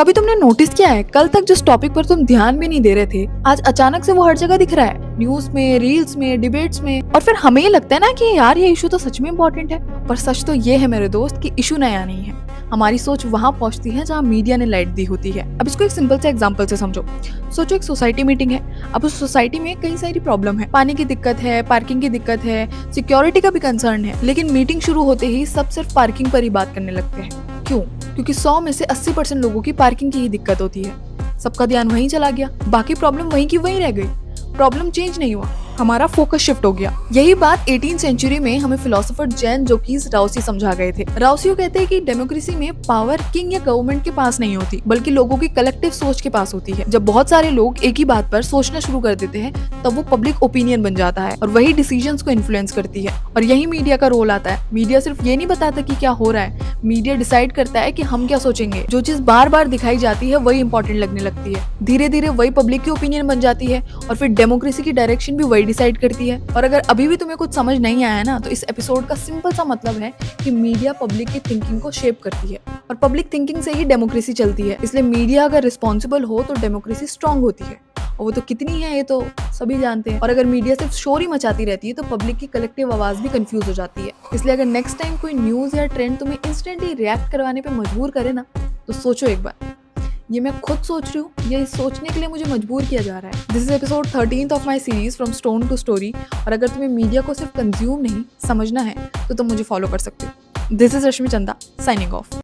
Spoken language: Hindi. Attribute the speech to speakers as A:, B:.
A: कभी तुमने नोटिस किया है, कल तक जिस टॉपिक पर तुम ध्यान भी नहीं दे रहे थे, आज अचानक से वो हर जगह दिख रहा है, न्यूज में, रील्स में, डिबेट्स में। और फिर हमें ये लगता है ना कि यार ये इशू तो सच में इम्पोर्टेंट है। पर सच तो ये है मेरे दोस्त कि इशू नया नहीं है। हमारी सोच वहाँ पहुंचती है जहाँ मीडिया ने लाइट दी होती है। अब इसको एक सिंपल से एग्जांपल से समझो। सोचो एक सोसाइटी मीटिंग है। अब उस सोसाइटी में कई सारी प्रॉब्लम है, पानी की दिक्कत है, पार्किंग की दिक्कत है, सिक्योरिटी का भी कंसर्न है। लेकिन मीटिंग शुरू होते ही सब सिर्फ पार्किंग पर ही बात करने लगते हैं। क्यों? क्योंकि 100 में से 80% लोगों की पार्किंग की ही दिक्कत होती है। सबका ध्यान वहीं चला गया, बाकी प्रॉब्लम वहीं की वहीं रह गई। प्रॉब्लम चेंज नहीं हुआ, हमारा फोकस शिफ्ट हो गया। यही बात 18th सेंचुरी में हमें फिलोसोफर जैन जोकीज राउसी समझा गए थे। राउसी कहते हैं कि डेमोक्रेसी में पावर किंग या गवर्नमेंट के पास नहीं होती, बल्कि लोगों की कलेक्टिव सोच के पास होती है। जब बहुत सारे लोग एक ही बात पर सोचना शुरू कर देते हैं, तब वो पब्लिक ओपिनियन बन जाता है और वही डिसीजंस को इन्फ्लुएंस करती है। और यही मीडिया का रोल आता है। मीडिया सिर्फ ये नहीं बताता कि क्या हो रहा है, मीडिया डिसाइड करता है कि हम क्या सोचेंगे। जो चीज बार बार दिखाई जाती है वही इंपॉर्टेंट लगने लगती है। धीरे धीरे वही पब्लिक की ओपिनियन बन जाती है और फिर डेमोक्रेसी की डायरेक्शन भी वही डिसाइड करती है। और अगर अभी भी तुम्हें कुछ समझ नहीं आया है ना, तो इस एपिसोड का सिंपल सा मतलब है कि मीडिया पब्लिक की थिंकिंग को शेप करती है और पब्लिक थिंकिंग से ही डेमोक्रेसी चलती है। इसलिए मीडिया अगर रिस्पॉन्सिबल हो तो डेमोक्रेसी स्ट्रांग होती है। और वो तो कितनी है ये तो सभी जानते हैं। और अगर मीडिया सिर्फ शोर ही मचाती रहती है तो पब्लिक की कलेक्टिव आवाज भी कंफ्यूज हो जाती है। इसलिए अगर नेक्स्ट टाइम कोई न्यूज या ट्रेंड तुम्हें इंस्टेंटली रिएक्ट करवाने पे मजबूर करे ना, तो सोचो एक बार, ये मैं खुद सोच रही हूँ, ये सोचने के लिए मुझे मजबूर किया जा रहा है। This is episode 13th of my series from stone to story. और अगर तुम्हें मीडिया को सिर्फ कंज्यूम नहीं समझना है तो तुम मुझे फॉलो कर सकते हो। दिस इज रश्मि चंदा साइनिंग ऑफ।